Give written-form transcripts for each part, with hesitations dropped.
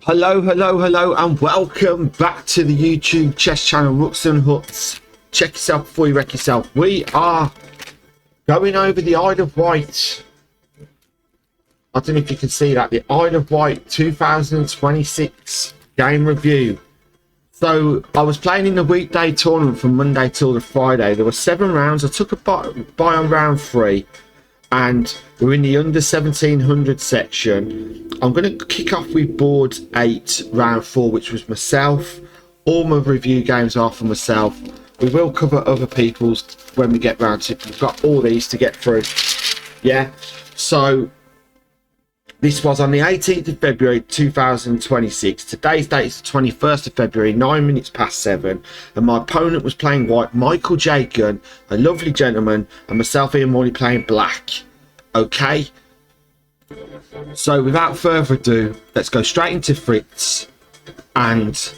Hello, hello, hello, and welcome back to the YouTube chess channel, Rooks and Huts. Check yourself before you wreck yourself. We are going over the Isle of Wight. I don't know if you can see that. The Isle of Wight 2026 game review. So I was playing in the weekday tournament from Monday till the Friday. There were 7 rounds. I took a buy on round 3. And we're in the under 1700 section. I'm going to kick off with board 8, round 4, which was myself. All my review games are for myself. We will cover other people's when we get round to it. We've got all these to get through. Yeah. So this was on the 18th of February 2026. Today's date is the 21st of February, 9 minutes past 7. And my opponent was playing white, Michael J. Gunn, a lovely gentleman, and myself, Ian Morley, playing black. Okay? So without further ado, let's go straight into Fritz and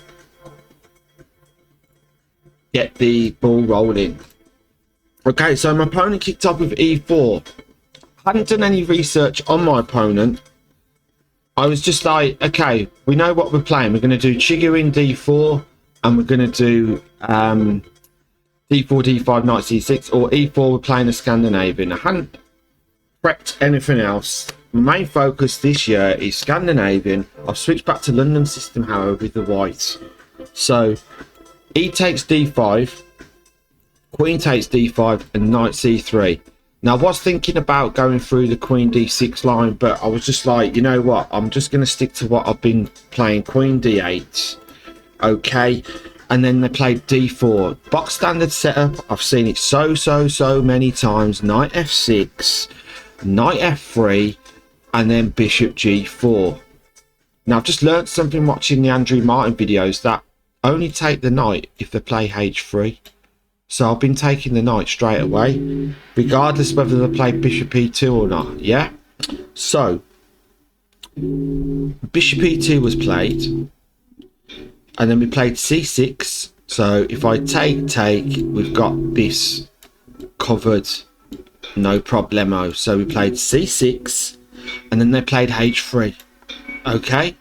get the ball rolling. Okay, so my opponent kicked off with E4. Hadn't done any research on my opponent. I was just like, okay, we know what we're playing. We're going to do Chigu in D4, and we're going to do D4, D5, Knight C6, or E4, we're playing a Scandinavian. I hadn't prepped anything else. My main focus this year is Scandinavian. I've switched back to London system, however, with the white. So, E takes D5, Queen takes D5, and Knight C3. Now, I was thinking about going through the Queen D6 line, but I was just like, you know what? I'm just going to stick to what I've been playing, Queen D8. Okay. And then they played D4. Box standard setup. I've seen it so many times. Knight F6, Knight F3, and then Bishop G4. Now, I've just learned something watching the Andrew Martin videos that only take the knight if they play H3. So I've been taking the knight straight away, regardless whether they play Bishop E2 or not, yeah? So, Bishop E2 was played, and then we played C6. So if I take, we've got this covered, no problemo. So we played C6, and then they played H3, okay?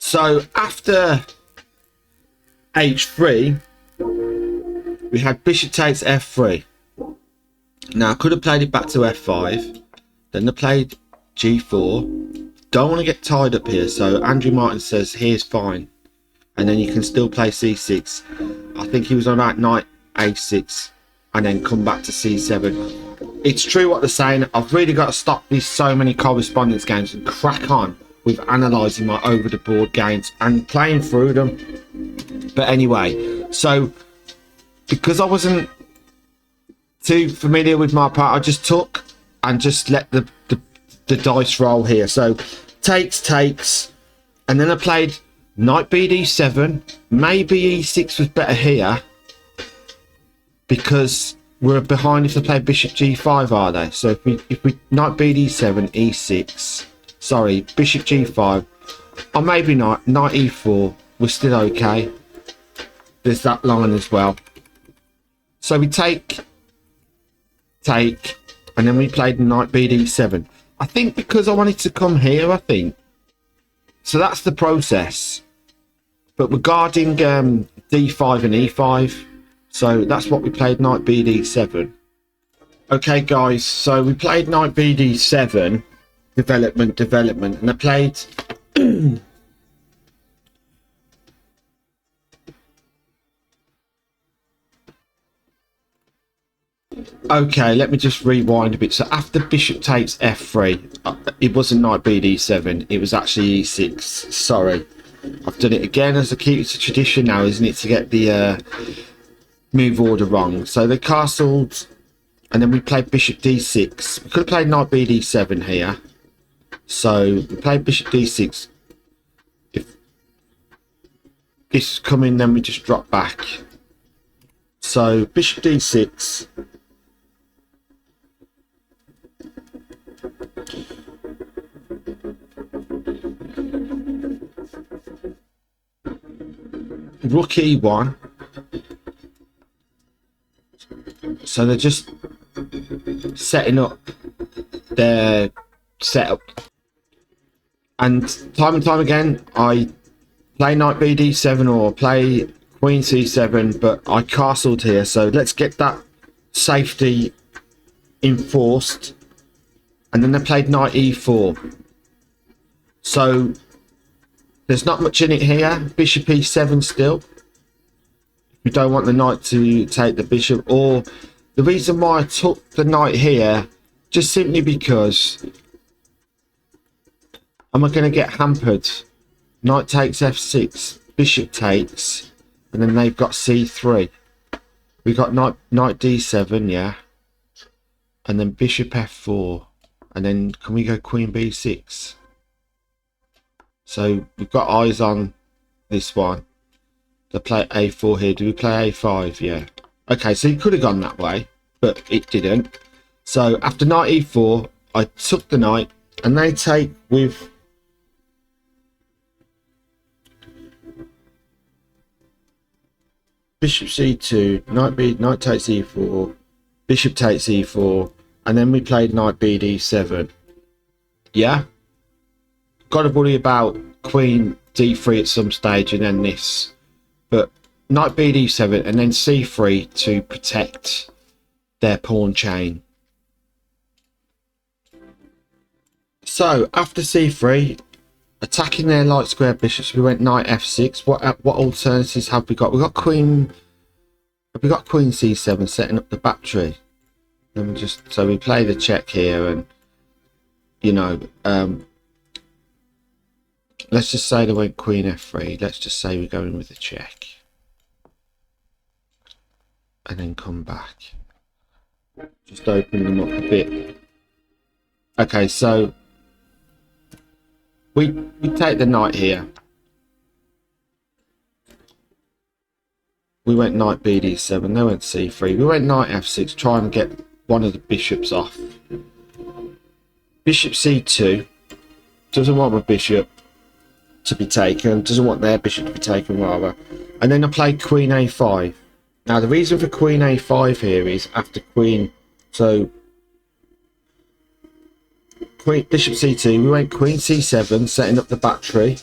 So after H3, we had Bishop takes F3. Now I could have played it back to F5, then they played G4. Don't want to get tied up here, so Andrew Martin says here's fine, and then you can still play C6. I think he was on about Knight A6 and then come back to C7. It's true what they're saying. I've really got to stop these so many correspondence games and crack on with analysing my over the board games and playing through them. But anyway, so because I wasn't too familiar with my part, I just took and just let the dice roll here. So takes, and then I played Knight BD7. Maybe E6 was better here because we're behind if they play Bishop G5, are they? So if we Knight BD7, E6, sorry, Bishop G5, or maybe Knight E4, we're still okay. There's that line as well. So we take, and then we played Knight BD7. I think because I wanted to come here, I think. So that's the process. But we're guarding D5 and E5. So that's what we played, Knight BD7. Okay, guys. So we played Knight BD7, development, and I played... Okay, let me just rewind a bit. So after Bishop takes F3, it wasn't Knight BD7, it was actually E6. Sorry, I've done it again, as I keep it to tradition now, isn't it, to get the move order wrong. So they castled, and then we played Bishop D6. We could have played Knight BD7 here. So we played Bishop D6. If this is coming, then we just drop back. So Bishop D6. Rook E1. So they're just setting up their setup. And time again, I play knight bd7 or play queen c7, but I castled here. So let's get that safety enforced. And then they played knight e4. So there's not much in it here. Bishop e7 still. You don't want the knight to take the bishop. Or the reason why I took the knight here, just simply because am I going to get hampered? Knight takes f6, bishop takes, and then they've got c3. We got knight d7, yeah, and then bishop f4, and then can we go queen b6? So we've got eyes on this one. They play a4 here. Do we play a5? Yeah. Okay, so you could have gone that way, but it didn't. So after knight e4, I took the knight, and they take with bishop c2, knight takes e4, bishop takes e4, and then we played knight bd7. Yeah, got to worry about queen d3 at some stage, and then this, but knight bd7 and then c3 to protect their pawn chain. So after c3, attacking their light square bishops, we went knight f6. What alternatives have we got? We got queen c7 setting up the battery. Let me just, so we play the check here, and you know, let's just say they went queen f3. Let's just say we're going with the check, and then come back. Just open them up a bit. Okay, so we take the knight here. We went knight bd7, they went c3. We went knight f6, try and get one of the bishops off. Bishop c2, doesn't want my bishop to be taken, doesn't want their bishop to be taken rather. And then I played queen a5. Now the reason for queen a5 here is after queen, so bishop c2, we went queen c7, setting up the battery.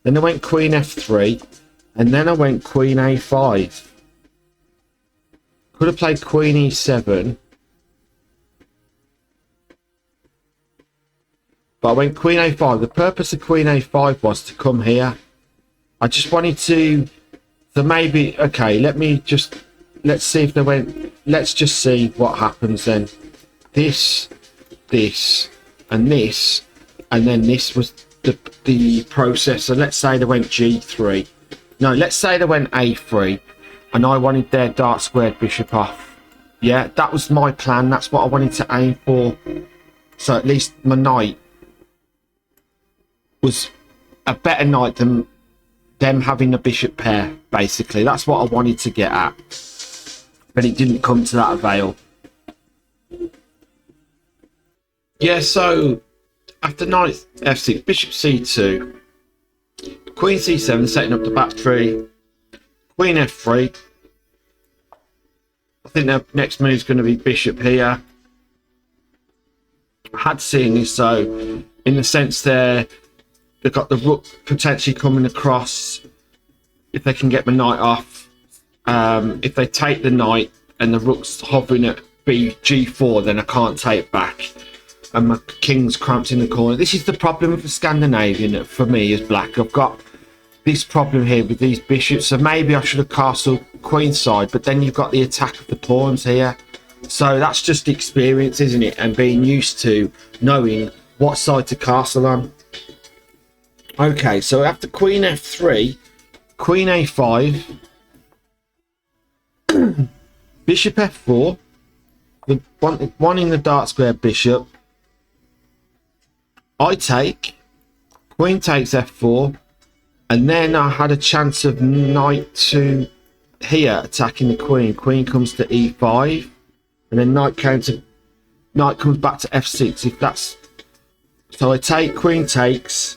Then I went queen f3, and then I went queen a5. Could have played queen e7, but I went queen a5. The purpose of queen a5 was to come here. I just wanted to, so maybe, okay, let's see if they went, let's just see what happens then. This, and this, and then this was the process. So let's say they went g3. No, let's say they went a3, and I wanted their dark squared bishop off. Yeah, that was my plan. That's what I wanted to aim for. So at least my knight was a better knight than them having a bishop pair, basically. That's what I wanted to get at. But it didn't come to that avail. Yeah, so after knight f6, bishop c2, queen c7, setting up the battery, queen f3. I think their next move is going to be bishop here. I had seen this, so in the sense they've got the rook potentially coming across if they can get the knight off. If they take the knight and the rook's hovering at g4, then I can't take back. And my king's cramped in the corner. This is the problem with the Scandinavian for me as black. I've got this problem here with these bishops. So maybe I should have castled queenside, but then you've got the attack of the pawns here. So that's just experience, isn't it? And being used to knowing what side to castle on. Okay, so after queen f3, queen a5, bishop f4, one in the dark square bishop. I take, queen takes f4, and then I had a chance of knight to here attacking the queen. Queen comes to e5, and then knight comes back to f6. If that's, so I take, queen takes,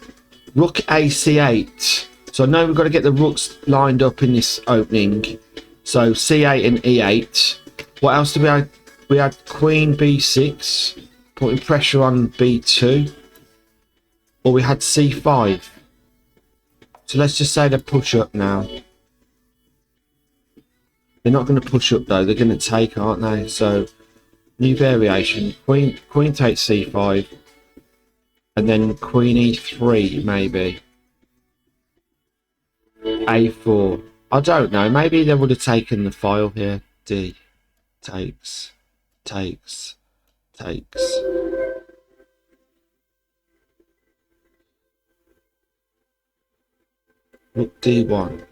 rook a c8. So I know we've got to get the rooks lined up in this opening. So c8 and e8. What else did we have? We had queen b6, putting pressure on b2. or we had c5. So let's just say they push up now. They're not going to push up though, they're going to take, aren't they? So new variation, queen takes c5, and then queen e3 maybe. a4. I don't know, maybe they would have taken the file here. D takes. Rook d1.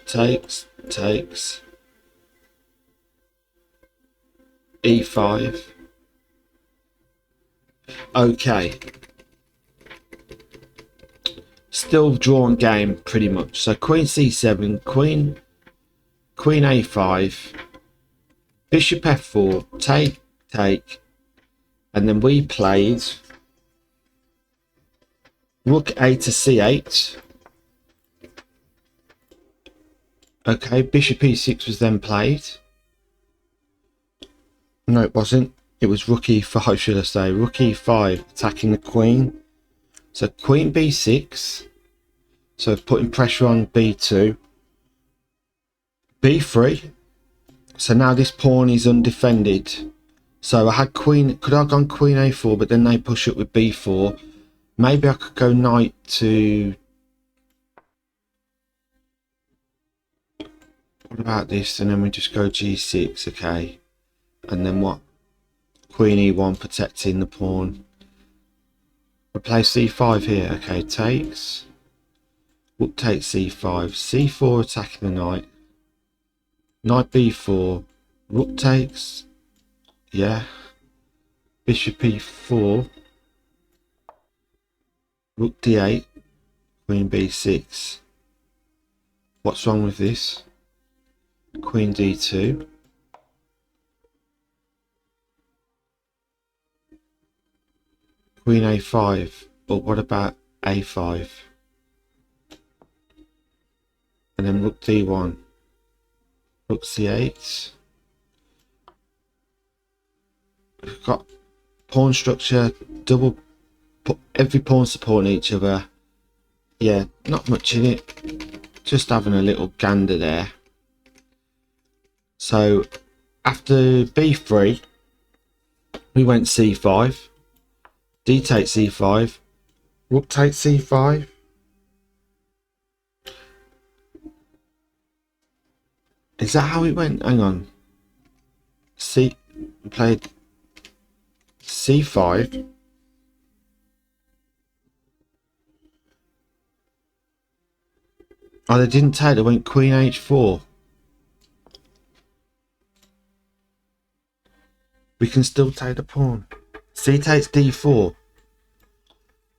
Takes. e5. Okay. Still drawn game pretty much. So queen c7, queen a5, bishop f4, take, and then we played rook a to c8. Okay, bishop e6 was then played. No, it wasn't. It was rook e5, should I say. Rook e5, attacking the queen. So queen b6. So putting pressure on b2. b3. So now this pawn is undefended. So I had queen, could I have gone queen a4, but then they push up with b4. Maybe I could go knight to... What about this? And then we just go g6, okay. And then what? Queen e1 protecting the pawn. We play c5 here, okay, takes. Rook takes c5, c4 attacking the knight. Knight b4, rook takes, yeah. Bishop e4, rook d8, queen b6. What's wrong with this? Queen d2. Queen a5, but what about a5? And then rook d1, rook c8. We've got pawn structure, double, every pawn supporting each other. Yeah, not much in it, just having a little gander there. So after b3 we went c5, d takes c5, rook takes c5. Is that how it went? Hang on. We played c5. Oh, they didn't take, they went queen h4. We can still take the pawn. C takes d4.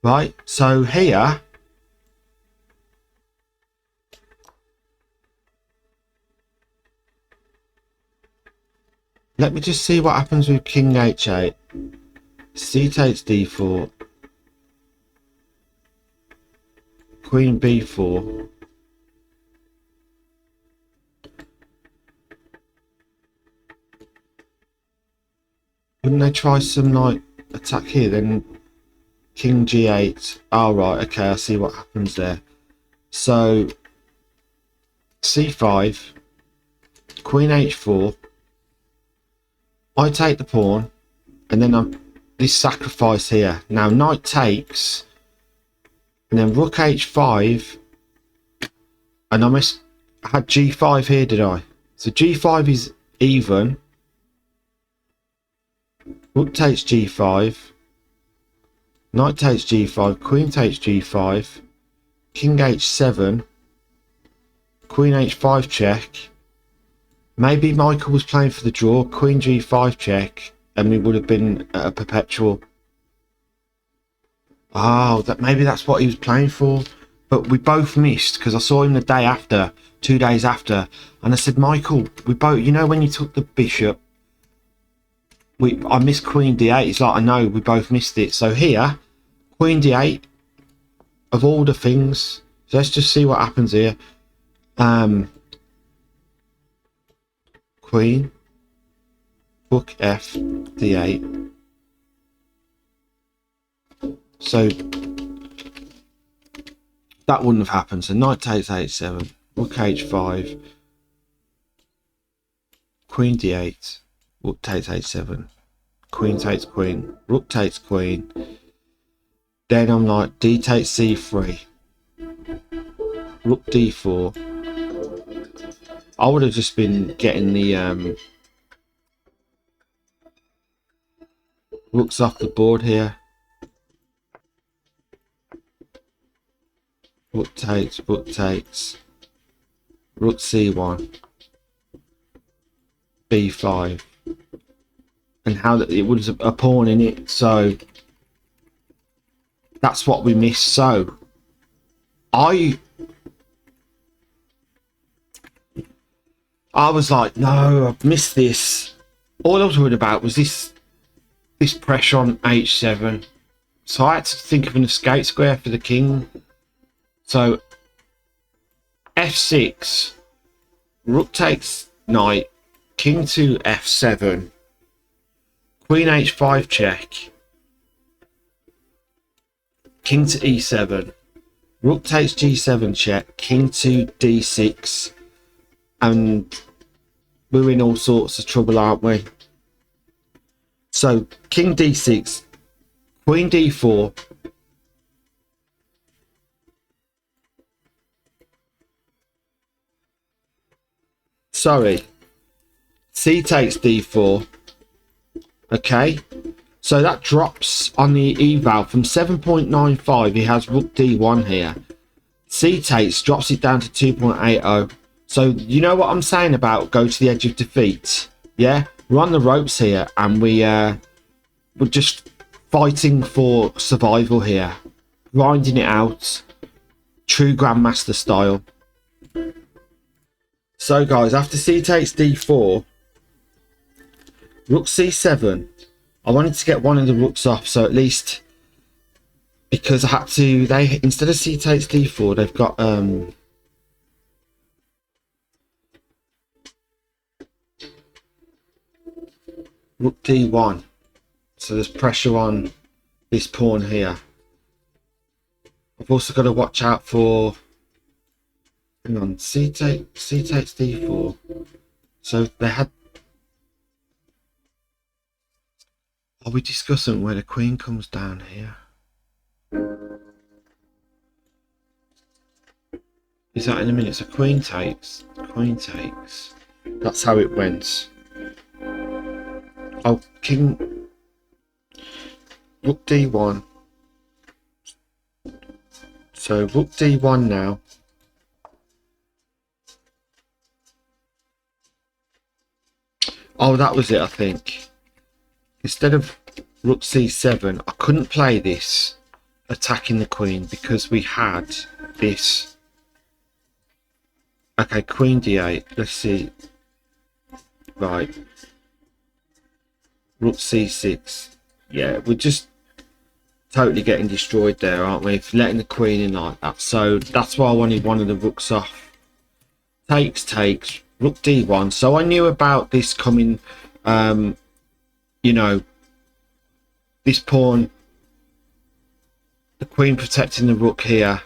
Right, so here let me just see what happens with king h8. C takes d4. Queen b4. Wouldn't they try some like attack here? Then king g8. Oh right, okay, I see what happens there. So c5, queen h4. I take the pawn, and then I'm this sacrifice here. Now knight takes, and then rook h5, and I had g5 here, did I? So g5 is even. Rook takes g5, knight takes g5, queen takes g5, king h7, queen h5 check. Maybe Michael was playing for the draw, queen g5 check, and we would have been at a perpetual. Oh, maybe that's what he was playing for. But we both missed, because I saw him the day after, 2 days after, and I said, Michael, we both, you know when you took the bishop, I missed queen d8. He's like, I know, we both missed it. So here, queen d8, of all the things, so let's just see what happens here. Queen, rook f d8. So that wouldn't have happened. So knight takes h7, rook h5, queen d8, rook takes h7, queen takes queen, rook takes queen. Then I'm like, d takes c3, rook d4. I would have just been getting the rooks off the board here. Rook takes, rook c1, b5, and how that it was a pawn in it. So that's what we missed. So I was like, no, I've missed this. All I was worried about was this pressure on h7. So I had to think of an escape square for the king. So f6, rook takes knight, king to f7, queen h5 check, king to e7, rook takes g7 check, king to d6, and we're in all sorts of trouble, aren't we? So king d6, queen d4, sorry, c takes d4. Okay, so that drops on the eval from 7.95. He has rook d1 here. C takes, drops it down to 2.80. So you know what I'm saying about go to the edge of defeat? Yeah, we're on the ropes here, and we're just fighting for survival here, grinding it out, true grandmaster style. So guys, after c takes d4, rook c7, I wanted to get one of the rooks off, so at least, because I had to, they, instead of c takes d4, they've got rook d1, so there's pressure on this pawn here. I've also got to watch out for, hang on, c takes d4, so they had, are we discussing where the queen comes down here? Is that in a minute? So queen takes, that's how it went. Oh, king, rook d1, so rook d1 now. Oh, that was it, I think. Instead of rook c7, I couldn't play this attacking the queen because we had this. Okay, queen d8, let's see. Right, rook c6. Yeah, we're just totally getting destroyed there, aren't we, for letting the queen in like that. So that's why I wanted one of the rooks off. Takes, rook d1. So I knew about this coming, you know, this pawn, the queen protecting the rook here.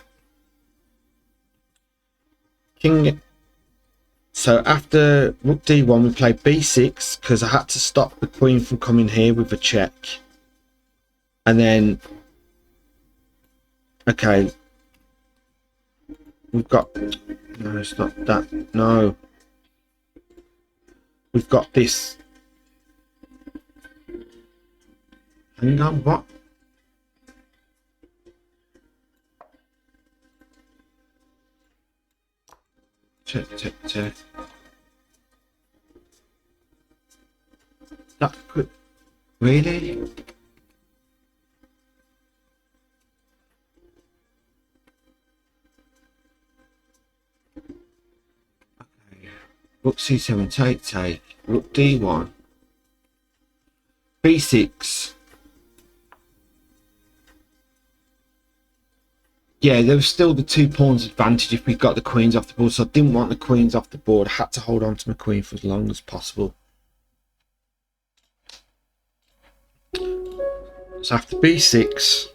King. So after rook d1, we play b6 because I had to stop the queen from coming here with a check. And then, okay, we've got, no, it's not that, no. We've got this. Hang on, what? Check. That could, really? Okay. Rook c7, take. Rook d1. b6. Yeah, there was still the 2 pawns advantage if we got the queens off the board, so I didn't want the queens off the board. I had to hold on to my queen for as long as possible. So after b6,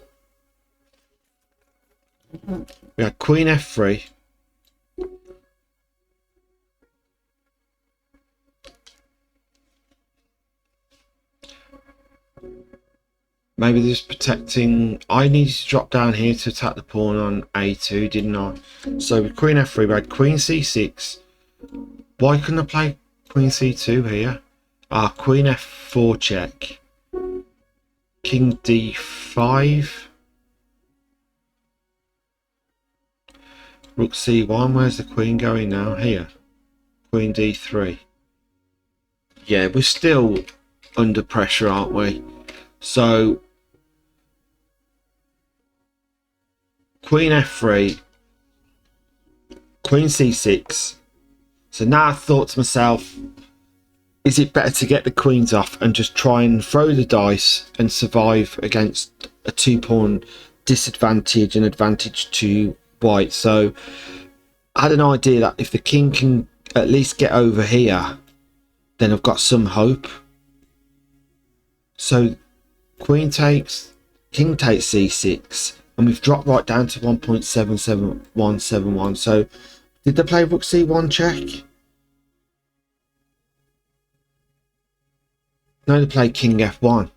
We had queen f3. Maybe this is protecting. I needed to drop down here to attack the pawn on a2, didn't I? So with queen f3, we had queen c6. Why couldn't I play queen c2 here? Queen f4 check. King d5. Rook c1. Where's the queen going now? Here. Queen d3. Yeah, we're still under pressure, aren't we? So queen f3, queen c6. So now I thought to myself, is it better to get the queens off and just try and throw the dice and survive against a 2-pawn disadvantage and advantage to white? So I had an idea that if the king can at least get over here, then I've got some hope. So queen takes, king takes c6, and we've dropped right down to 1.77171. So did they play rook c1 check? No, they played king f1.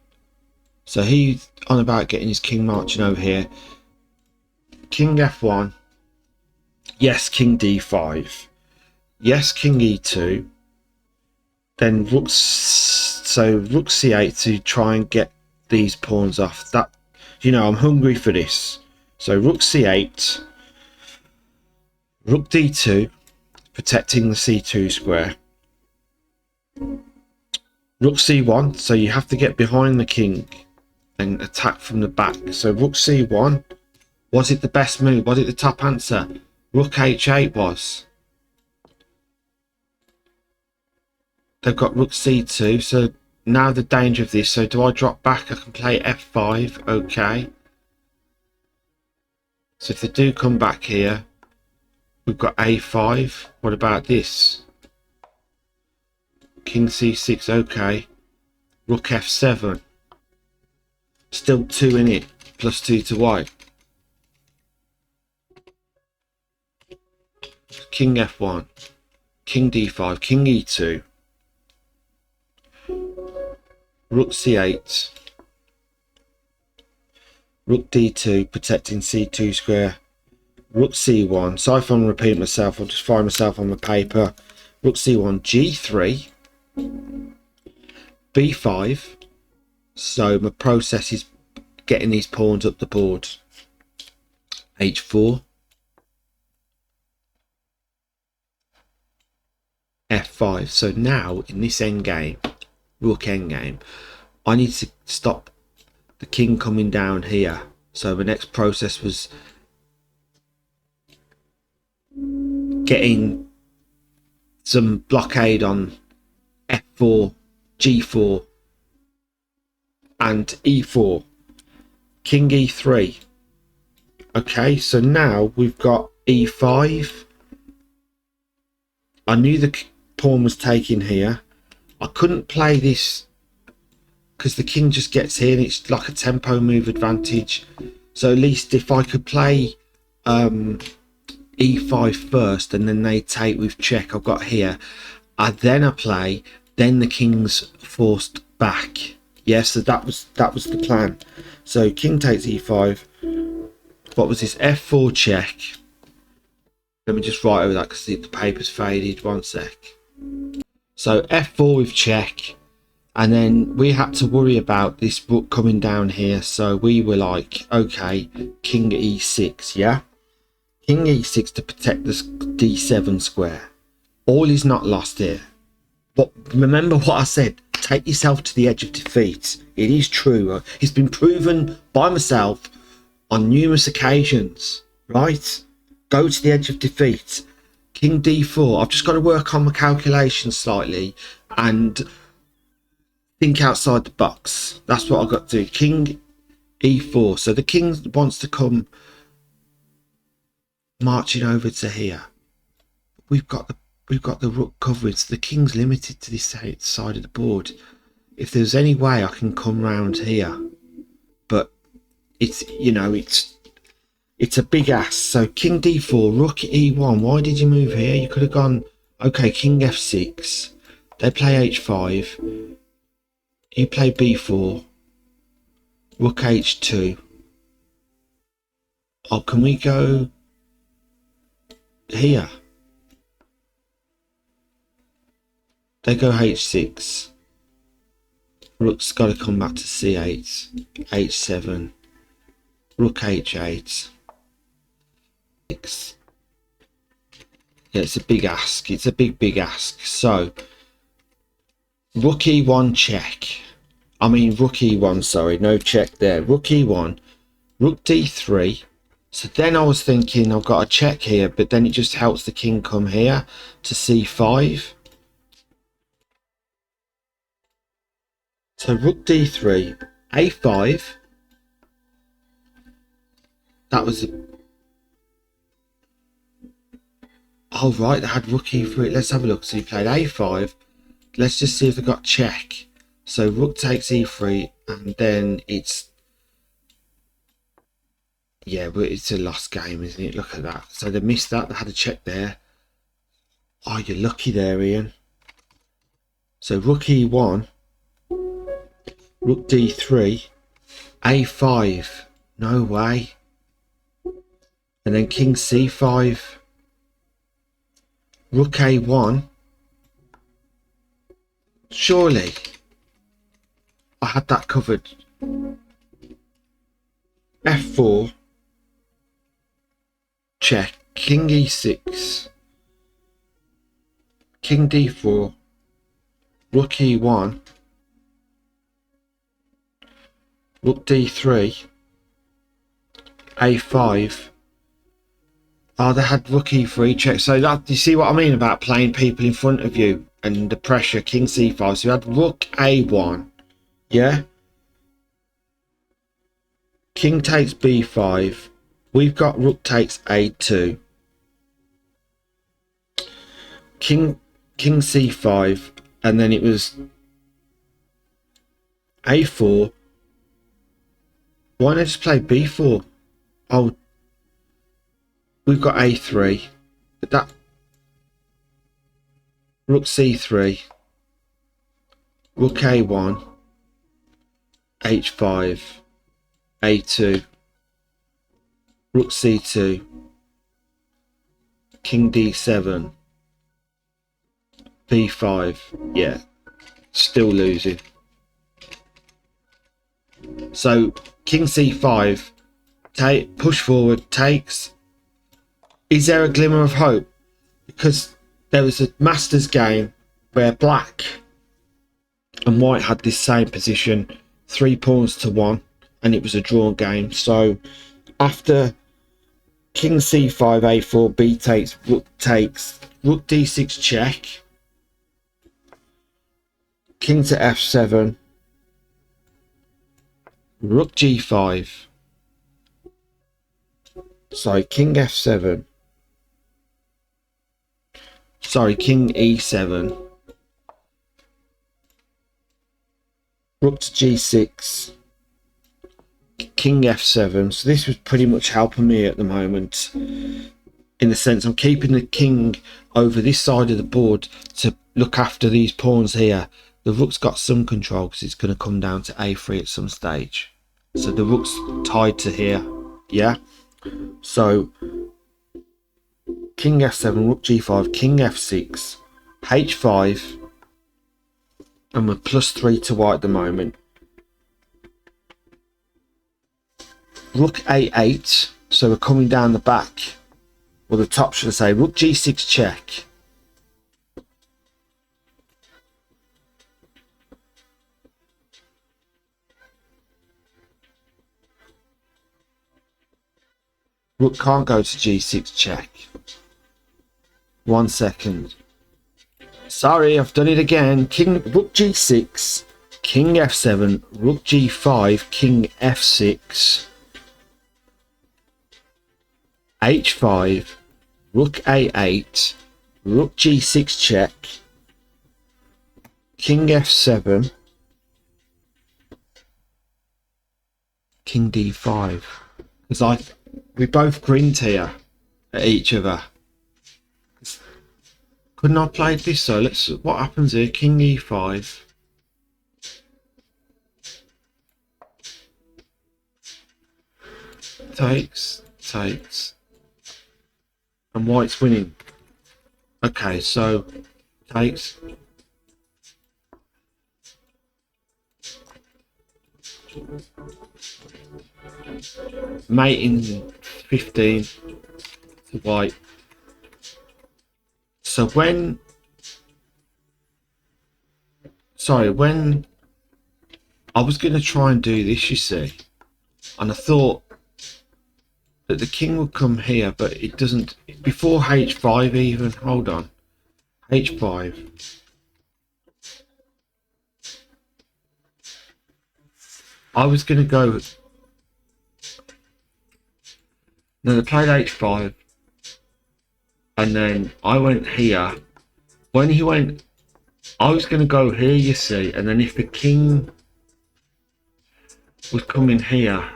So he's on about getting his king marching over here. King f1. Yes, king d5. Yes, king e2. Then rook c8 to try and get these pawns off. That, you know, I'm hungry for this. So rook c8, rook d2, protecting the c2 square. Rook c1, so you have to get behind the king and attack from the back. So rook c1, was it the best move? Was it the top answer? Rook h8 was. They've got rook c2, so now the danger of this. So do I drop back? I can play f5, okay. So if they do come back here, we've got a5. What about this? King c6, okay. Rook f7. Still 2 in it, plus 2 to white. King f1. King d5, king e2. Rook c8. Rook d2, protecting c2 square. Rook c1. Sorry if I'm repeating myself, I'll just find myself on the paper. Rook c1, g3. b5. So my process is getting these pawns up the board. h4. f5. So now in this endgame, rook endgame, I need to stop the king coming down here. So the next process was getting some blockade on f4, g4 and e4. King e3. Okay, so now we've got e5. I knew the pawn was taken here. I couldn't play this because the king just gets here and it's like a tempo move advantage. So at least if I could play e5 first and then they take with check I've got here, I play, then the king's forced back. Yes, so that was the plan. So king takes e5. What was this? f4 check. Let me just write over that because the paper's faded. One sec. So f4 with check, and then we had to worry about this rook coming down here. So we were like, okay, king e6, yeah, king e6 to protect this d7 square. All is not lost here. But remember what I said, take yourself to the edge of defeat. It is true. It's been proven by myself on numerous occasions, right? Go to the edge of defeat. King d4. I've just got to work on my calculations slightly and think outside the box. That's what I've got to do. King e4. So the king wants to come marching over to here. We've got the rook coverage. So the king's limited to this side of the board. If there's any way I can come round here, but it's, you know, it's it's a big ass. So king d4, rook e1. Why did you move here? You could have gone, okay, king f6. They play h5. You play b4. Rook h2. Oh, can we go here? They go h6. Rook's got to come back to c8. h7. Rook h8. Yeah, it's a big ask. It's a big ask. So rook e1 check. I mean rook e1, sorry, no check there. Rook e1, rook d3. So then I was thinking I've got a check here, but then it just helps the king come here to c5. So rook d3, a5. That was oh right, they had rook e3. Let's have a look. So he played a5. Let's just see if they got check. So rook takes e3, and then it's, yeah, but it's a lost game, isn't it? Look at that. So they missed that. They had a check there. Oh, you're lucky there, Ian. So rook e1, rook d3, a5. No way. And then king c5, rook a1. Surely I had that covered. f4, check, king e6, king d4, rook e1, rook d3, a5. Oh, they had rook e3 check. So that, you see what I mean about playing people in front of you and the pressure. King c5. So you had rook a1. Yeah. King takes b5. We've got rook takes a2. King c5, and then it was a4. Why not just play b4? Oh, we've got a3. But that rook c3, rook a1, h5, a2, rook c2, king d7, b5. Yeah, still losing. So king c5, take, push forward, takes. Is there a glimmer of hope? Because there was a Masters game where black and white had this same position, 3 pawns to 1, and it was a drawn game. So after king c5, a4, b takes, rook d6 check, king to f7, rook g5, sorry, king f7, sorry, king e7, rook to g6, king f7. So this was pretty much helping me at the moment, in the sense I'm keeping the king over this side of the board to look after these pawns here. The rook's got some control because it's going to come down to a3 at some stage. So the rook's tied to here. Yeah. So king f7, rook g5, king f6, h5, and we're +3 to white at the moment. Rook a8, so we're coming down the back, or the top should I say. Rook g6 check, rook can't go to g6 check. 1 second, sorry, I've done it again. King, rook g6, king f7, rook g5, king f6, h5, rook a8, rook g6 check, king f7, king d5. Because we both grinned here at each other. Couldn't I play this? So let's, what happens here? King e5. Takes, takes. And white's winning. Okay, so takes. Mating 15 to white. So when I was going to try and do this, you see, and I thought that the king would come here, but it doesn't, before h5 even. Hold on, h5. I was going to go, no, they played h5, and then I went here. When he went, I was going to go here, you see, and then if the king was coming here,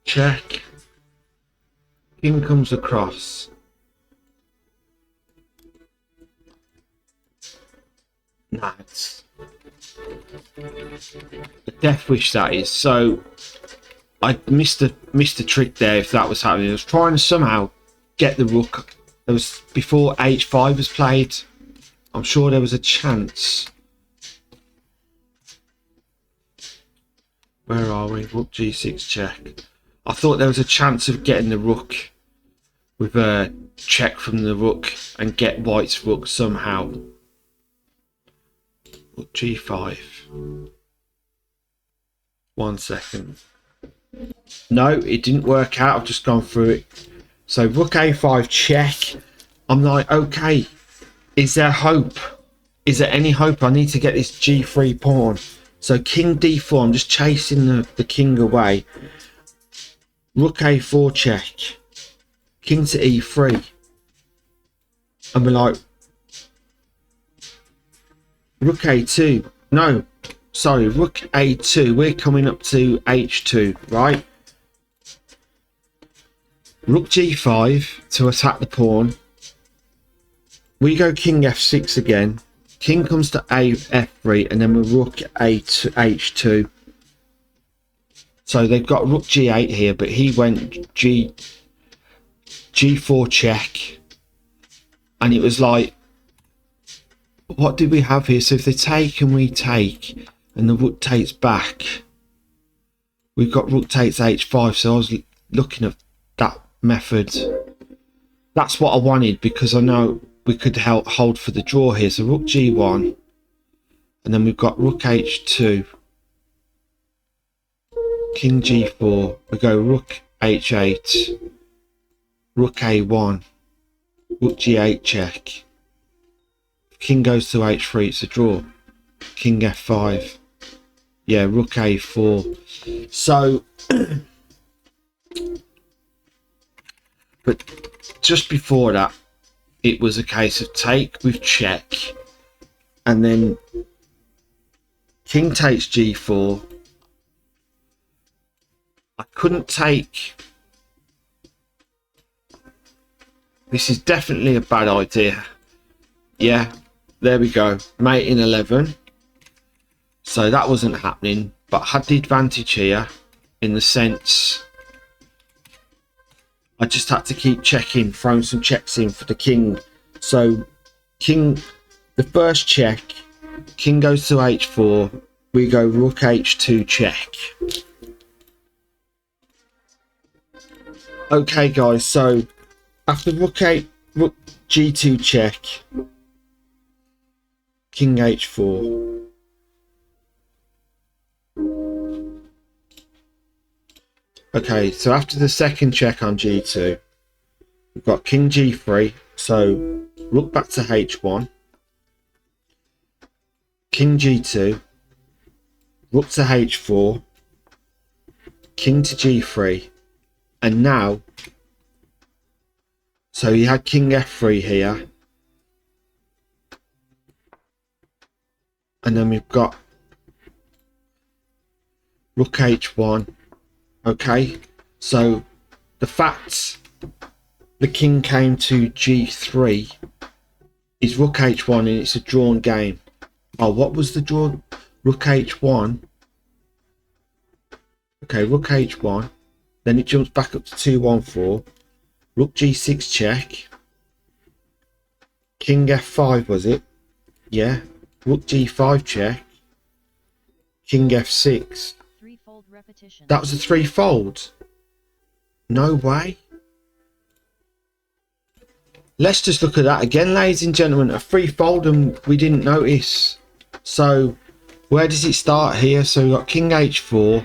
check, king comes across. Nah, it's a death wish, that is. So I missed the trick there if that was happening. I was trying to somehow get the rook. It was before h5 was played. I'm sure there was a chance. Where are we? Rook g6 check. I thought there was a chance of getting the rook with a check from the rook and get white's rook somehow. Rook g5. 1 second. No, it didn't work out. I've just gone through it. So rook a5 check. I'm like, okay, is there hope? Is there any hope? I need to get this g3 pawn. So king d4, I'm just chasing the king away. Rook a4 check. King to e3. And we're like, rook a2. No, sorry, rook a2. We're coming up to h2, right? Rook g5 to attack the pawn. We go king f6 again. King comes to f3, and then we're rook a2, h2. So they've got rook g8 here, but he went g4 check, and it was like, what did we have here? So if they take and we take, and the rook takes back, we've got rook takes h5. So I was looking at that method. That's what I wanted, because I know we could hold for the draw here. So rook g1, and then we've got rook h2, king g4, we go rook h8, rook a1, rook g8 check. King goes to h3, it's a draw. King f5, yeah, rook a4. So but just before that, it was a case of take with check, and then king takes g4. I couldn't take. This is definitely a bad idea. Yeah, there we go. Mate in 11. So that wasn't happening, but I had the advantage here in the sense I just had to keep checking, throwing some checks in for the king. So king, the first check, king goes to h4, we go rook h2 check. Okay guys, so after rook g2 check, king h4. Okay, so after the second check on g2, we've got king g3, so rook back to h1, king g2, rook to h4, king to g3, and now, so you had king f3 here, and then we've got rook h1. Okay, so the fact the king came to g3 is rook h1 and it's a drawn game. Oh, what was the draw? Rook h1. Okay, rook h1. Then it jumps back up to 214. Rook g6 check. King f5 was it? Yeah. Rook g5 check. King f6. Threefold repetition. That was a threefold. No way. Let's just look at that again, ladies and gentlemen. A threefold and we didn't notice. So where does it start here? So we've got king h4,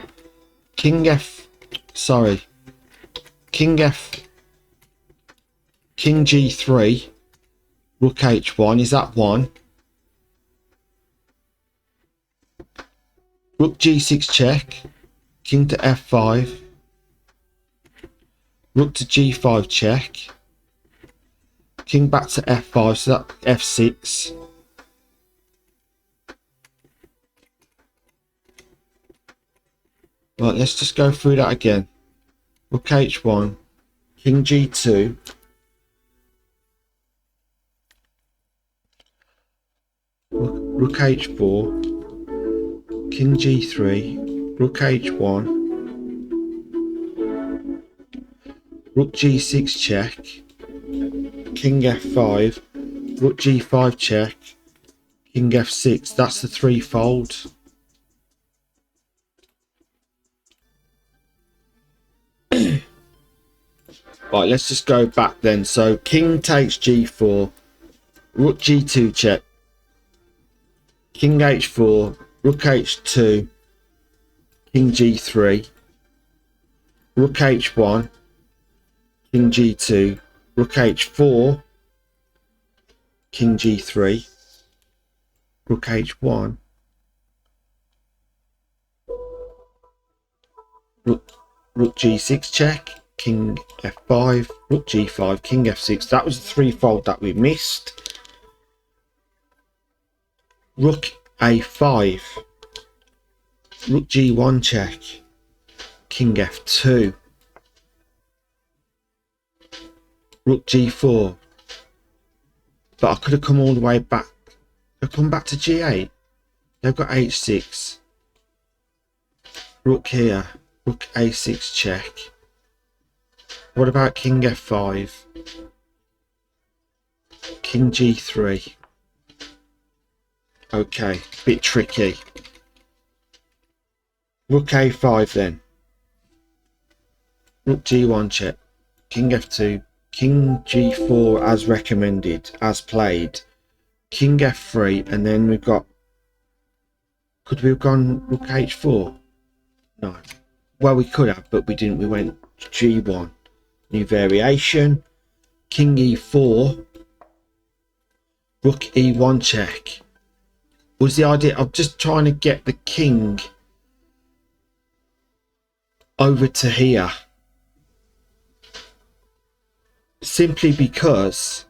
king g3, rook h1. Is that one? Rook g6 check, king to f5, rook to g5 check, king back to f5, so that f6. Right, let's just go through that again. Rook h1, king g2, rook h4, king g3, rook h1, rook g6 check, king f5, rook g5 check, king f6. That's the threefold. Right, let's just go back then. So king takes g4, rook g2 check, king h4, rook h2, king g3, rook h1, king g2, rook h4, king g3, rook h1, rook g6 check, king f5, rook g5, king f6. That was the threefold that we missed. Rook a5, rook g1 check, king f2, rook g4. But I could have come all the way back. I've come back to g8. They've got h6, rook here, rook a6 check. What about king f5, king g3? Okay, bit tricky. Rook a5 then, rook g1 check, king f2, king g4 as recommended, as played, king f3, and then we've got, could we have gone rook h4? No. Well, we could have, but we didn't. We went g1. New variation. King e4. Rook e1 check. Was the idea of just trying to get the king over to here. Simply because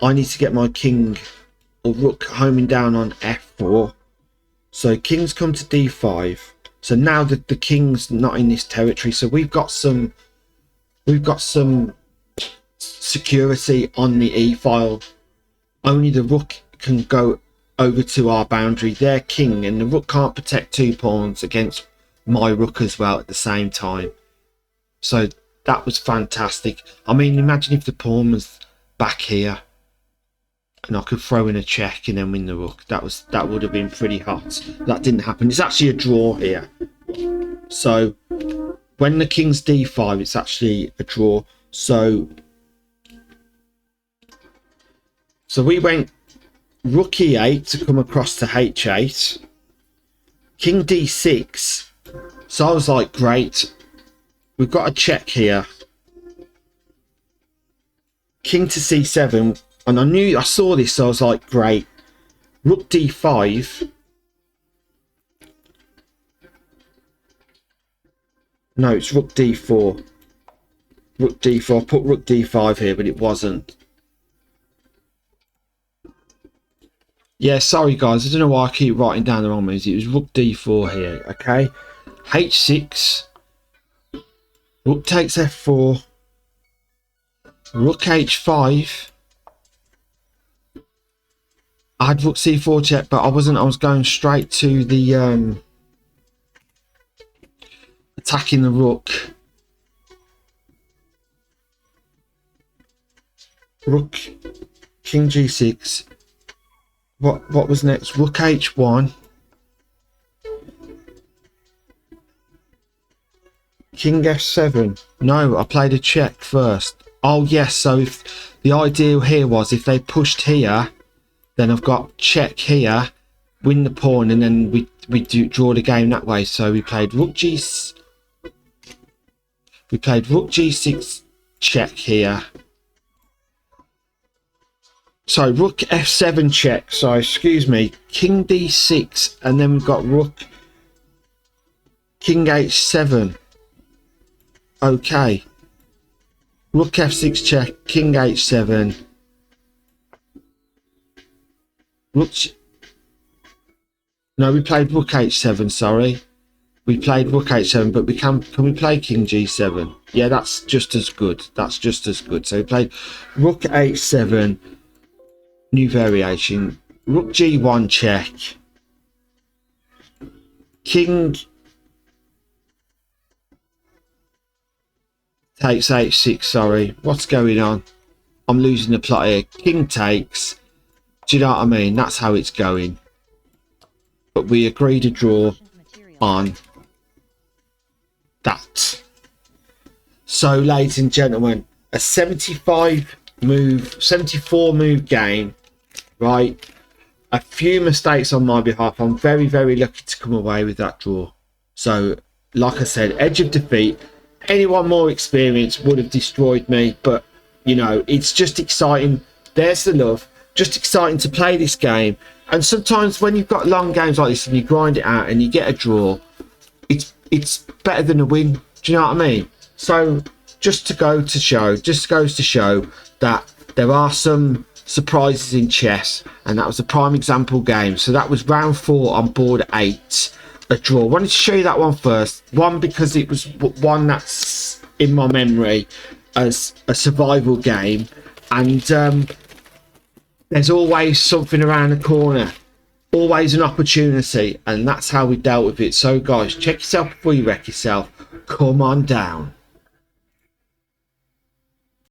I need to get my king or rook homing down on f4. So king's come to d5. So now that the king's not in this territory, so we've got some security on the e file. Only the rook can go over to our boundary. Their king, and the rook can't protect two pawns against my rook as well at the same time. So that was fantastic. I mean, imagine if the pawn was back here and I could throw in a check and then win the rook. That would have been pretty hot. That didn't happen. It's actually a draw here. So when the king's d5, it's actually a draw. So we went rook e8 to come across to h8, king d6. So I was like, great, we've got a check here. King to c7, and I saw this, so I was like, great. Rook d5. No, it's rook d4. Rook d4. I put rook d5 here, but it wasn't. Yeah, sorry guys, I don't know why I keep writing down the wrong moves. It was rook d4 here, okay? h6, rook takes f4, rook h5. I had rook c4 check, but I wasn't. I was going straight to the attacking the rook. Rook, king g6. What was next? Rook h1. King f7. No, I played a check first. Oh yes, so if the ideal here was if they pushed here, then I've got check here, win the pawn, and then we draw the game that way. So we played rook g6 check here. So rook f7 check. So excuse me, king d6, and then we've got rook king h7. Okay, rook f6 check, king h7. No, we played rook h7. Sorry, we played rook h7, but we can we play king g7? Yeah, that's just as good. That's just as good. So we played rook h7. New variation. Rook g1 check. King takes h6. Sorry, what's going on? I'm losing the plot here. King takes. Do you know what I mean? That's how it's going. But we agreed to draw on that. So, ladies and gentlemen, a 74 move game, right? A few mistakes on my behalf. I'm very, very lucky to come away with that draw. So, like I said, edge of defeat. Anyone more experienced would have destroyed me, but you know, it's just exciting. There's the love. Just exciting to play this game. And sometimes when you've got long games like this and you grind it out and you get a draw, it's better than a win. Do you know what I mean? So just goes to show that there are some surprises in chess, and that was a prime example game. So that was round 4 on board 8, a draw. I wanted to show you that one first. One, because it was one that's in my memory as a survival game, and there's always something around the corner, always an opportunity, and that's how we dealt with it. So guys, check yourself before you wreck yourself. Come on down.